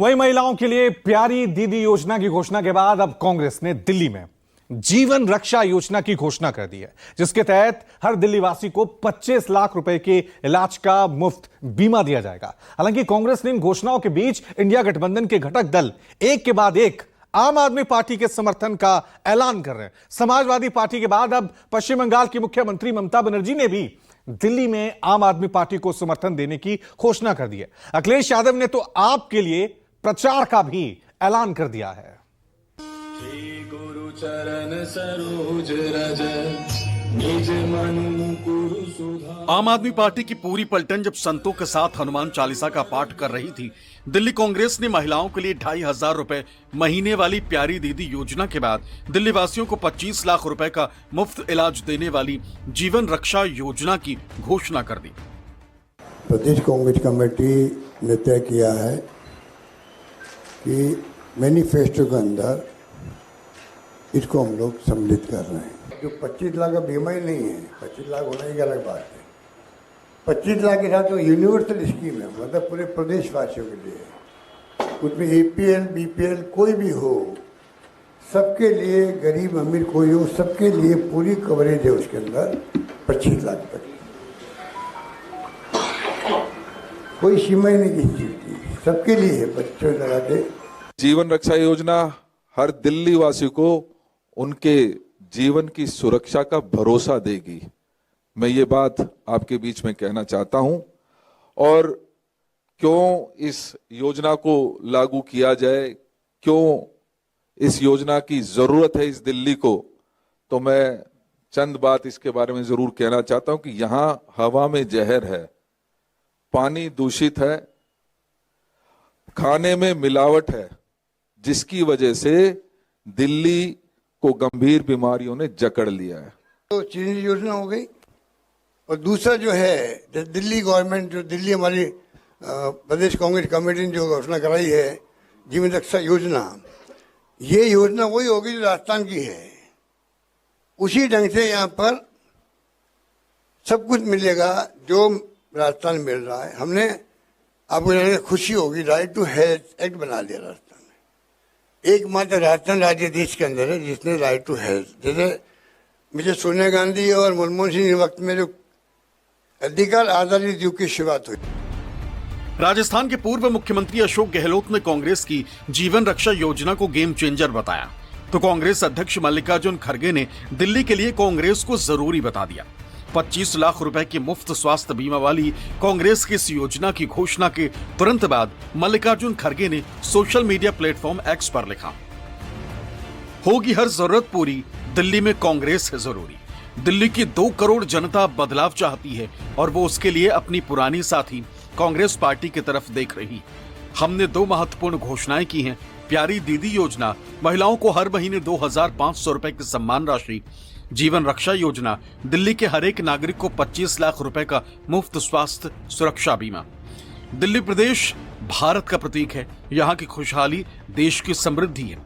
वहीं महिलाओं के लिए प्यारी दीदी योजना की घोषणा के बाद अब कांग्रेस ने दिल्ली में जीवन रक्षा योजना की घोषणा कर दी है, जिसके तहत हर दिल्ली वासी को 25 लाख रुपए के इलाज का मुफ्त बीमा दिया जाएगा। हालांकि कांग्रेस ने इन घोषणाओं के बीच इंडिया गठबंधन के घटक दल एक के बाद एक आम आदमी पार्टी के समर्थन का ऐलान कर रहे हैं। समाजवादी पार्टी के बाद अब पश्चिम बंगाल की मुख्यमंत्री ममता बनर्जी ने भी दिल्ली में आम आदमी पार्टी को समर्थन देने की घोषणा कर दी है। अखिलेश यादव ने तो आपके लिए प्रचार का भी ऐलान कर दिया है। गुरु चरण सरोज रज निज मन गुरु सुधा। आम आदमी पार्टी की पूरी पलटन जब संतों के साथ हनुमान चालीसा का पाठ कर रही थी, दिल्ली कांग्रेस ने महिलाओं के लिए 2,500 रुपए महीने वाली प्यारी दीदी योजना के बाद दिल्ली वासियों को 25 लाख रुपए का मुफ्त इलाज देने वाली जीवन रक्षा योजना की घोषणा कर दी। प्रदेश कांग्रेस कमेटी ने तय किया है कि मैनिफेस्टो के अंदर इसको हम लोग सम्मिलित कर रहे हैं। जो 25 लाख का बीमा ही नहीं है, 25 लाख होना ही अलग बात है। 25 लाख के साथ तो यूनिवर्सल स्कीम है, मतलब पूरे प्रदेशवासियों के लिए। उसमें APL BPL कोई भी हो, सबके लिए, गरीब अमीर कोई हो, सबके लिए पूरी कवरेज है उसके अंदर 25 लाख तक। कोई सीमा ही नहीं किसी चीज की, सबके लिए है। बच्चों लगा दे जीवन रक्षा योजना हर दिल्ली वासी को उनके जीवन की सुरक्षा का भरोसा देगी। मैं ये बात आपके बीच में कहना चाहता हूं। और क्यों इस योजना को लागू किया जाए, क्यों इस योजना की जरूरत है इस दिल्ली को, तो मैं चंद बात इसके बारे में जरूर कहना चाहता हूं कि यहां हवा में जहर है, पानी दूषित है, खाने में मिलावट है, जिसकी वजह से दिल्ली को गंभीर बीमारियों ने जकड़ लिया है। तो चीनी योजना हो गई। और दूसरा जो है, दिल्ली गवर्नमेंट, जो दिल्ली हमारी प्रदेश कांग्रेस कमेटी ने जो घोषणा कराई है जीवन रक्षा योजना, ये योजना वही होगी जो राजस्थान की है। उसी ढंग से यहाँ पर सब कुछ मिलेगा जो राजस्थान में मिल रहा है। हमने, आपको जानने की खुशी होगी, राइट टू हेल्थ एक्ट बना दिया राजस्थान में। एकमात्र राजस्थान राज्य देश के अंदर है जिसने राइट टू हेल्थ, जैसे मुझे सोनिया गांधी और मनमोहन सिंह के वक्त में जो अधिकार आधारित युग की शुरुआत हुई। राजस्थान के पूर्व मुख्यमंत्री अशोक गहलोत ने कांग्रेस की जीवन रक्षा योजना को गेम चेंजर बताया, तो कांग्रेस अध्यक्ष मल्लिकार्जुन खड़गे ने दिल्ली के लिए कांग्रेस को जरूरी बता दिया। 25 लाख रुपए की मुफ्त स्वास्थ्य बीमा वाली कांग्रेस की इस योजना की घोषणा के तुरंत बाद मल्लिकार्जुन खड़गे ने सोशल मीडिया प्लेटफॉर्म एक्स पर लिखा, होगी हर जरूरत पूरी, दिल्ली में कांग्रेस है जरूरी। दिल्ली की 2 करोड़ जनता बदलाव चाहती है और वो उसके लिए अपनी पुरानी साथी कांग्रेस पार्टी की तरफ देख रही। हमने 2 महत्वपूर्ण घोषणाएं की हैं। प्यारी दीदी योजना, महिलाओं को हर महीने 2,500 रुपए की सम्मान राशि। जीवन रक्षा योजना, दिल्ली के हर एक नागरिक को 25 लाख रुपए का मुफ्त स्वास्थ्य सुरक्षा बीमा। दिल्ली प्रदेश भारत का प्रतीक है, यहाँ की खुशहाली देश की समृद्धि है।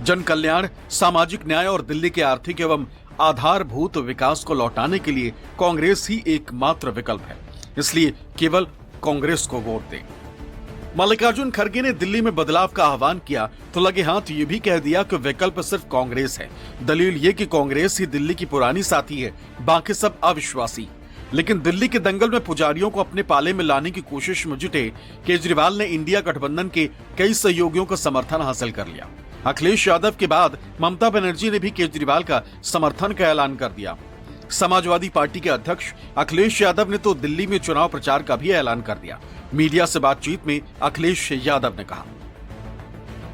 जन कल्याण, सामाजिक न्याय और दिल्ली के आर्थिक एवं आधारभूत विकास को लौटाने के लिए कांग्रेस ही एकमात्र विकल्प है, इसलिए केवल कांग्रेस को वोट दें। मल्लिकार्जुन खड़गे ने दिल्ली में बदलाव का आह्वान किया तो लगे हाथ ये भी कह दिया कि विकल्प सिर्फ कांग्रेस है। दलील ये कि कांग्रेस ही दिल्ली की पुरानी साथी है, बाकी सब अविश्वासी। लेकिन दिल्ली के दंगल में पुजारियों को अपने पाले में लाने की कोशिश में जुटे केजरीवाल ने इंडिया गठबंधन के कई सहयोगियों का समर्थन हासिल कर लिया। अखिलेश यादव के बाद ममता बनर्जी ने भी केजरीवाल का समर्थन का ऐलान कर दिया। समाजवादी पार्टी के अध्यक्ष अखिलेश यादव ने तो दिल्ली में चुनाव प्रचार का भी ऐलान कर दिया। मीडिया से बातचीत में अखिलेश यादव ने कहा,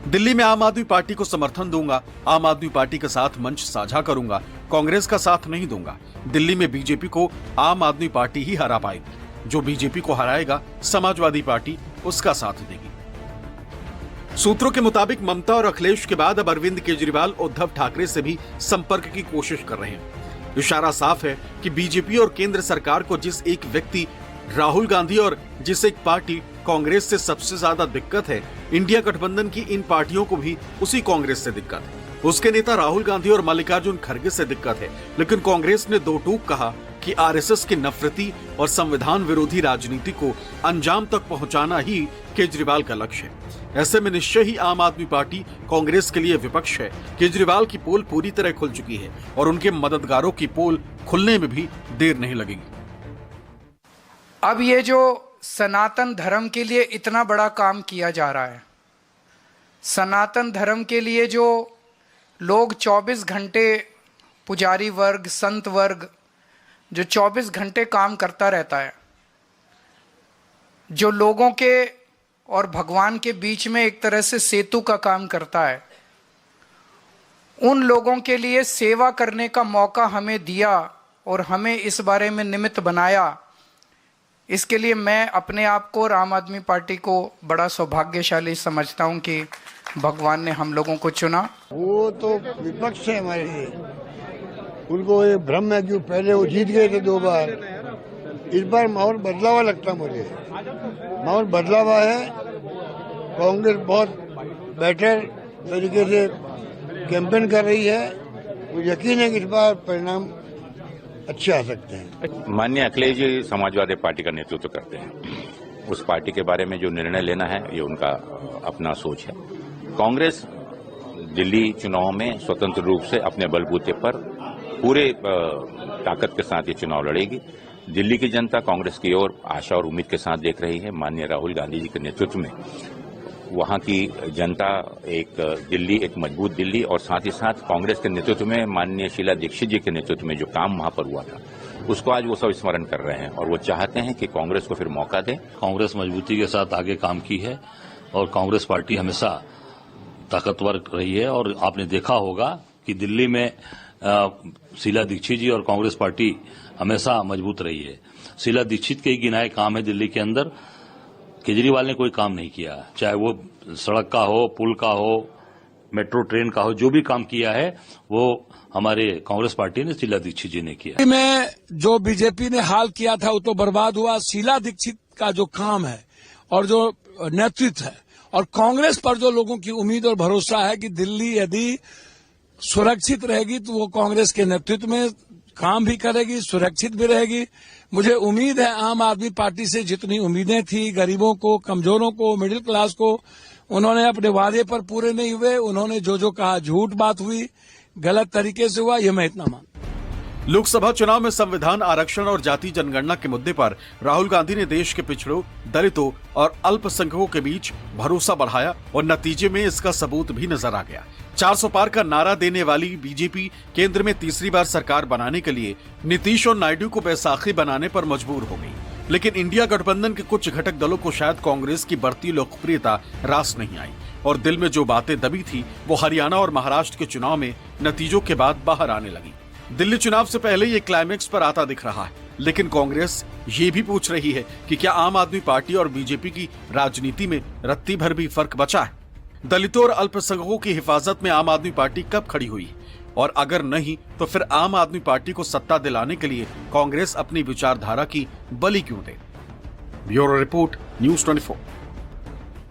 दिल्ली में आम आदमी पार्टी को समर्थन दूंगा, आम आदमी पार्टी के साथ मंच साझा करूंगा, कांग्रेस का साथ नहीं दूंगा। दिल्ली में बीजेपी को आम आदमी पार्टी ही हरा पाएगी, जो बीजेपी को हराएगा समाजवादी पार्टी उसका साथ देगी। सूत्रों के मुताबिक ममता और अखिलेश के बाद अब अरविंद केजरीवाल उद्धव ठाकरे से भी संपर्क की कोशिश कर रहे हैं। इशारा साफ है कि बीजेपी और केंद्र सरकार को जिस एक व्यक्ति राहुल गांधी और जिस एक पार्टी कांग्रेस से सबसे ज्यादा दिक्कत है, इंडिया गठबंधन की इन पार्टियों को भी उसी कांग्रेस से दिक्कत है। उसके नेता राहुल गांधी और मल्लिकार्जुन खड़गे से दिक्कत है, लेकिन कांग्रेस ने दो टूक कहा कि कि आरएसएस की नफरती और संविधान विरोधी राजनीति को अंजाम तक पहुंचाना ही केजरीवाल का लक्ष्य है। ऐसे में निश्चय ही आम आदमी पार्टी कांग्रेस के लिए विपक्ष है। केजरीवाल की पोल पूरी तरह खुल चुकी है और उनके मददगारों की पोल खुलने में भी देर नहीं लगेगी। अब ये जो सनातन धर्म के लिए इतना बड़ा काम किया जा रहा है, सनातन धर्म के लिए जो लोग 24 घंटे, पुजारी वर्ग, संत वर्ग जो 24 घंटे काम करता रहता है, जो लोगों के और भगवान के बीच में एक तरह से सेतु का काम करता है, उन लोगों के लिए सेवा करने का मौका हमें दिया और हमें इस बारे में निमित्त बनाया। इसके लिए मैं अपने आप को और आम आदमी पार्टी को बड़ा सौभाग्यशाली समझता हूं कि भगवान ने हम लोगों को चुना। वो तो विपक्ष है हमारे लिए, उनको ये भ्रम है कि पहले वो जीत गए थे 2 बार, इस बार माहौल बदला हुआ लगता मुझे। माहौल बदला हुआ है, कांग्रेस बहुत बेटर तरीके से कैंपेन कर रही है। मुझे यकीन है कि इस बार परिणाम अच्छे आ सकते हैं। माननीय अखिलेश जी समाजवादी पार्टी का नेतृत्व करते हैं, उस पार्टी के बारे में जो निर्णय लेना है ये उनका अपना सोच है। कांग्रेस दिल्ली चुनाव में स्वतंत्र रूप से अपने बलबूते पर पूरे ताकत के साथ ये चुनाव लड़ेगी। दिल्ली की जनता कांग्रेस की ओर आशा और उम्मीद के साथ देख रही है। माननीय राहुल गांधी जी के नेतृत्व में वहां की जनता दिल्ली एक मजबूत दिल्ली और साथ ही साथ कांग्रेस के नेतृत्व में माननीय शीला दीक्षित जी के नेतृत्व में जो काम वहां पर हुआ था उसको आज वो सब स्मरण कर रहे हैं और वो चाहते हैं कि कांग्रेस को फिर मौका दें। कांग्रेस मजबूती के साथ आगे काम की है और कांग्रेस पार्टी हमेशा ताकतवर रही है और आपने देखा होगा कि दिल्ली में शीला दीक्षित जी और कांग्रेस पार्टी हमेशा मजबूत रही है। शीला दीक्षित के ही गिनाए काम है दिल्ली के अंदर, केजरीवाल ने कोई काम नहीं किया, चाहे वो सड़क का हो, पुल का हो, मेट्रो ट्रेन का हो, जो भी काम किया है वो हमारे कांग्रेस पार्टी ने शीला दीक्षित जी ने किया। में जो बीजेपी ने हाल किया था वो तो बर्बाद हुआ। शीला दीक्षित का जो काम है और जो नेतृत्व है और कांग्रेस पर जो लोगों की उम्मीद और भरोसा है कि दिल्ली यदि सुरक्षित रहेगी तो वो कांग्रेस के नेतृत्व में काम भी करेगी, सुरक्षित भी रहेगी। मुझे उम्मीद है आम आदमी पार्टी से जितनी उम्मीदें थी, गरीबों को, कमजोरों को, मिडिल क्लास को, उन्होंने अपने वादे पर पूरे नहीं हुए। उन्होंने जो कहा झूठ बात हुई, गलत तरीके से हुआ, ये मैं इतना मानता हूं। लोकसभा चुनाव में संविधान, आरक्षण और जाति जनगणना के मुद्दे पर राहुल गांधी ने देश के पिछड़ों, दलितों और अल्पसंख्यकों के बीच भरोसा बढ़ाया और नतीजे में इसका सबूत भी नजर आ गया। 400 पार का नारा देने वाली बीजेपी केंद्र में तीसरी बार सरकार बनाने के लिए नीतीश और नायडू को बैसाखी बनाने पर मजबूर हो गई। लेकिन इंडिया गठबंधन के कुछ घटक दलों को शायद कांग्रेस की बढ़ती लोकप्रियता रास नहीं आई और दिल में जो बातें दबी थी वो हरियाणा और महाराष्ट्र के चुनाव में नतीजों के बाद बाहर आने लगी। दिल्ली चुनाव से पहले ये क्लाइमेक्स पर आता दिख रहा है, लेकिन कांग्रेस ये भी पूछ रही है कि क्या आम आदमी पार्टी और बीजेपी की राजनीति में रत्ती भर भी फर्क बचा है? दलितों और अल्पसंख्यकों की हिफाजत में आम आदमी पार्टी कब खड़ी हुई और अगर नहीं तो फिर आम आदमी पार्टी को सत्ता दिलाने के लिए कांग्रेस अपनी विचारधारा की बलि क्यों दे? Bureau report, news 24।